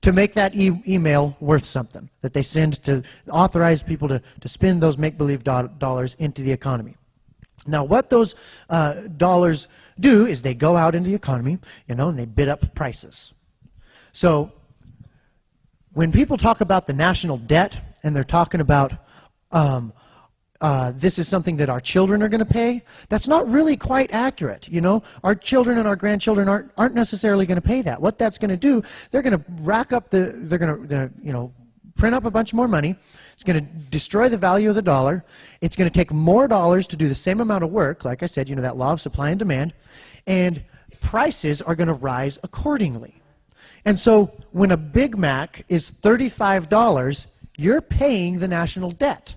to make that email worth something that they send to authorize people to spend those make-believe dollars into the economy. Now, what those dollars do is they go out into the economy, you know, and they bid up prices. So when people talk about the national debt and they're talking about this is something that our children are going to pay, that's not really quite accurate. You know, our children and our grandchildren aren't necessarily going to pay that. What that's going to do, they're going to rack up they're going to, you know, print up a bunch more money. It's going to destroy the value of the dollar. It's going to take more dollars to do the same amount of work. Like I said, you know, that law of supply and demand. And prices are going to rise accordingly. And so when a Big Mac is $35, you're paying the national debt.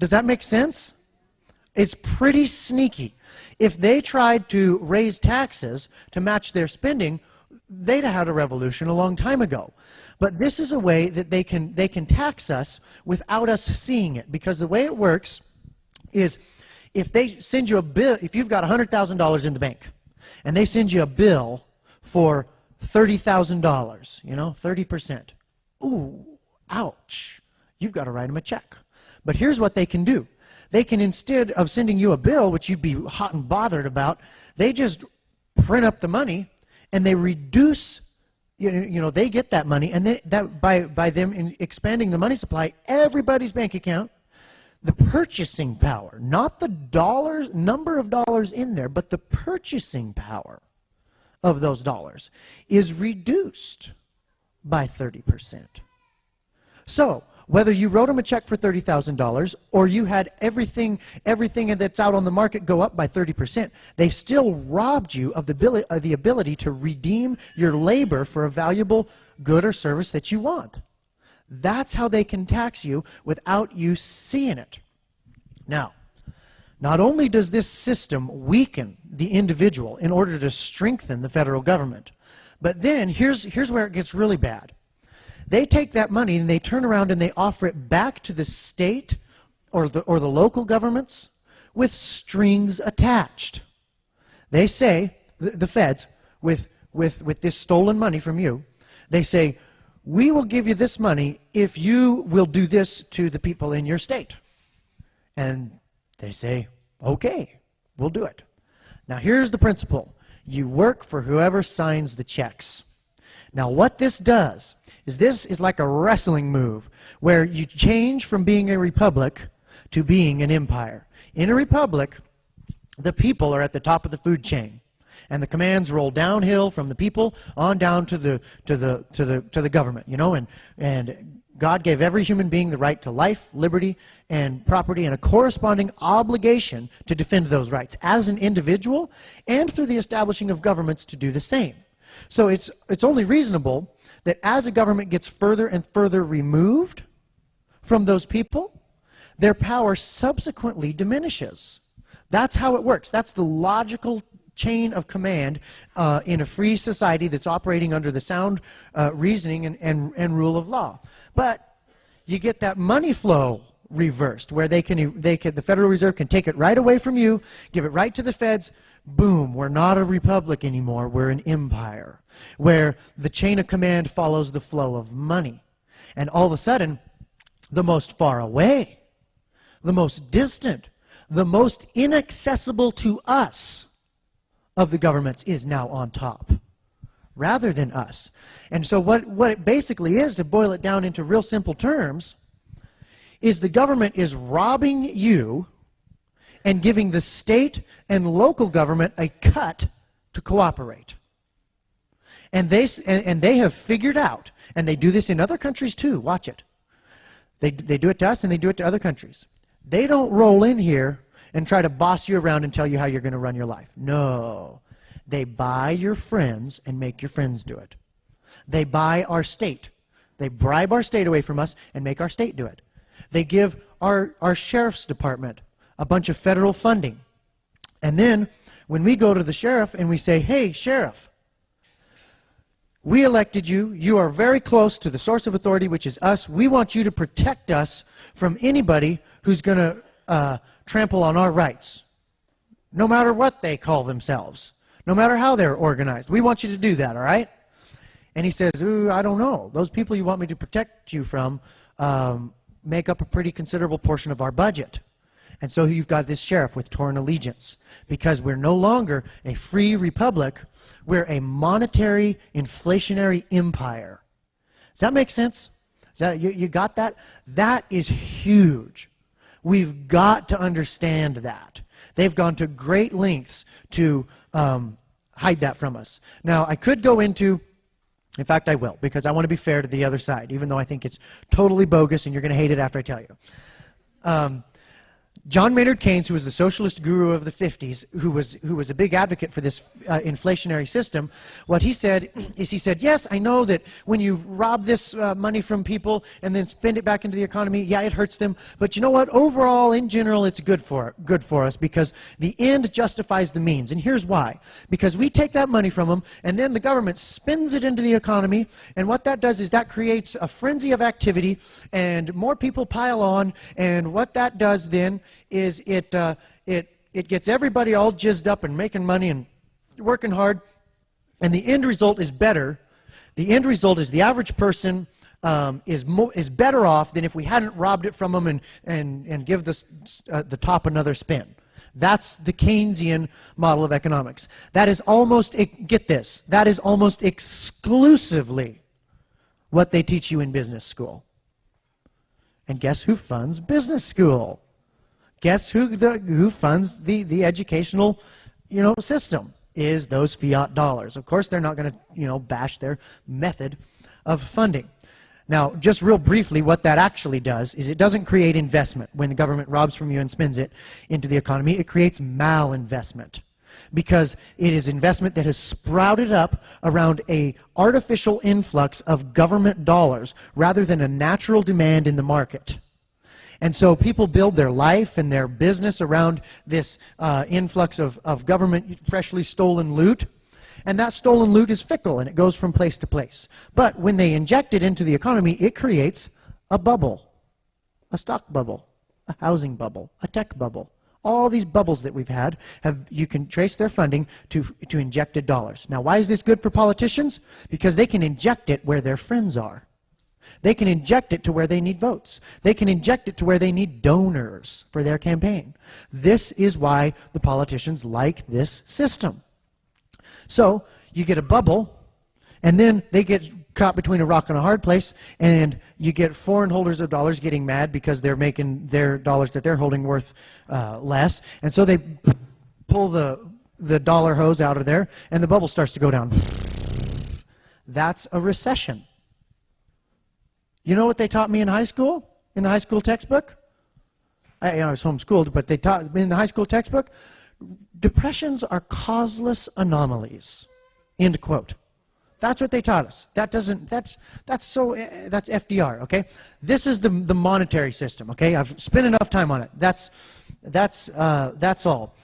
Does that make sense? It's pretty sneaky. If they tried to raise taxes to match their spending, they'd have had a revolution a long time ago. But this is a way that they can tax us without us seeing it. Because the way it works is if they send you a bill, if you've got $100,000 in the bank, and they send you a bill for $30,000, you know, 30%. Ooh, ouch. You've got to write them a check. But here's what they can do. They can, instead of sending you a bill, which you'd be hot and bothered about, they just print up the money and they reduce, you know, they get that money, and that by them expanding the money supply, everybody's bank account, the purchasing power, not the number of dollars in there, but the purchasing power of those dollars is reduced by 30%. So whether you wrote them a check for $30,000 or you had everything that's out on the market go up by 30%, they still robbed you of the ability to redeem your labor for a valuable good or service that you want. That's how they can tax you without you seeing it. Now, not only does this system weaken the individual in order to strengthen the federal government, but then here's where it gets really bad. They take that money and they turn around and they offer it back to the state or the local governments with strings attached. They say, the feds, with this stolen money from you, they say, we will give you this money if you will do this to the people in your state. And they say, okay, we'll do it. Now here's the principle. You work for whoever signs the checks. Now what this does is this is like a wrestling move where you change from being a republic to being an empire. In a republic, the people are at the top of the food chain, and the commands roll downhill from the people on down to the government, you know, and God gave every human being the right to life, liberty, and property, and a corresponding obligation to defend those rights as an individual and through the establishing of governments to do the same. So it's only reasonable that as a government gets further and further removed from those people, their power subsequently diminishes. That's how it works. That's the logical chain of command in a free society that's operating under the sound reasoning and rule of law. But you get that money flow reversed, where the Federal Reserve can take it right away from you, give it right to the feds. Boom, we're not a republic anymore, we're an empire, where the chain of command follows the flow of money. And all of a sudden, the most far away, the most distant, the most inaccessible to us of the governments is now on top, rather than us. And so what it basically is, to boil it down into real simple terms, is the government is robbing you and giving the state and local government a cut to cooperate. And they have figured out, and they do this in other countries too, watch it. They do it to us and they do it to other countries. They don't roll in here and try to boss you around and tell you how you're going to run your life. No. They buy your friends and make your friends do it. They buy our state. They bribe our state away from us and make our state do it. They give our sheriff's department a bunch of federal funding. And then when we go to the sheriff and we say, hey, sheriff, we elected you. You are very close to the source of authority, which is us. We want you to protect us from anybody who's going to trample on our rights, no matter what they call themselves, no matter how they're organized. We want you to do that, all right? And he says, ooh, I don't know. Those people you want me to protect you from make up a pretty considerable portion of our budget. And so you've got this sheriff with torn allegiance, because we're no longer a free republic, we're a monetary, inflationary empire. Does that make sense? Is that, you got that? That is huge. We've got to understand that. They've gone to great lengths to hide that from us. Now, I could go into, in fact, I will, because I want to be fair to the other side, even though I think it's totally bogus and you're going to hate it after I tell you. John Maynard Keynes, who was the socialist guru of the 50s, who was a big advocate for this inflationary system, what he said is, he said, yes, I know that when you rob this money from people and then spend it back into the economy, yeah, it hurts them, but you know what? Overall, in general, it's good for us, because the end justifies the means. And here's why. Because we take that money from them, and then the government spends it into the economy, and what that does is that creates a frenzy of activity, and more people pile on, and what that does then is it gets everybody all jizzed up and making money and working hard, and the end result is better. The end result is the average person is better off than if we hadn't robbed it from them and give the top another spin. That's the Keynesian model of economics. That is almost, get this, that is almost exclusively what they teach you in business school. And guess who funds business school? Guess who funds the educational, system? Is those fiat dollars. Of course, they're not going to, bash their method of funding. Now, just real briefly, what that actually does is it doesn't create investment. When the government robs from you and spends it into the economy, it creates malinvestment, because it is investment that has sprouted up around a artificial influx of government dollars rather than a natural demand in the market. And so people build their life and their business around this influx of government freshly stolen loot. And that stolen loot is fickle, and it goes from place to place. But when they inject it into the economy, it creates a bubble, a stock bubble, a housing bubble, a tech bubble. All these bubbles that we've had, you can trace their funding to injected dollars. Now, why is this good for politicians? Because they can inject it where their friends are. They can inject it to where they need votes. They can inject it to where they need donors for their campaign. This is why the politicians like this system. So you get a bubble, and then they get caught between a rock and a hard place, and you get foreign holders of dollars getting mad because they're making their dollars that they're holding worth less, and so they pull the dollar hose out of there, and the bubble starts to go down. That's a recession. You know what they taught me in high school? In the high school textbook? I was homeschooled, but they taught in the high school textbook, depressions are causeless anomalies. End quote. That's what they taught us. That's FDR, okay? This is the monetary system, okay? I've spent enough time on it. That's all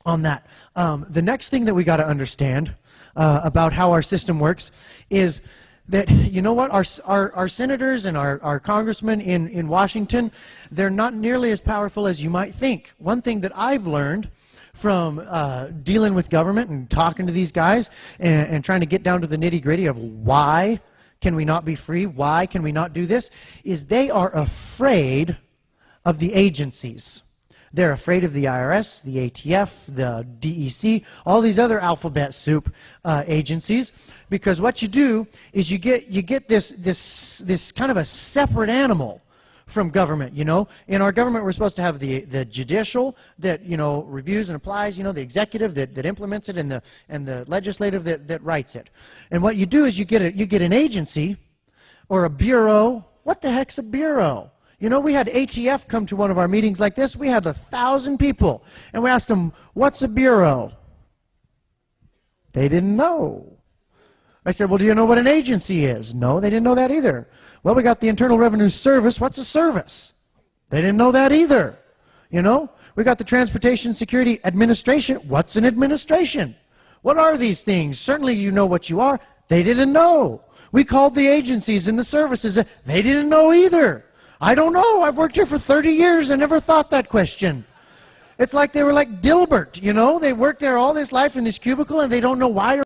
on that. The next thing that we got to understand about how our system works is that, you know what, our senators and our congressmen in Washington, they're not nearly as powerful as you might think. One thing that I've learned from dealing with government and talking to these guys and trying to get down to the nitty-gritty of why can we not be free, why can we not do this, is they are afraid of the agencies. They're afraid of the IRS, the ATF, the DEC, all these other alphabet soup agencies, because what you do is you get this kind of a separate animal from government. In our government, we're supposed to have the judicial that reviews and applies, the executive that implements it, and the legislative that writes it. And what you do is you get an agency or a bureau. What the heck's a bureau? We had ATF come to one of our meetings like this. We had 1,000 people, and we asked them, what's a bureau? They didn't know. I said, well, do you know what an agency is? No, they didn't know that either. Well, we got the Internal Revenue Service. What's a service? They didn't know that either. We got the Transportation Security Administration. What's an administration? What are these things? Certainly you know what you are. They didn't know. We called the agencies and the services. They didn't know either. I don't know. I've worked here for 30 years and never thought that question. It's like they were like Dilbert, They worked there all this life in this cubicle, and they don't know why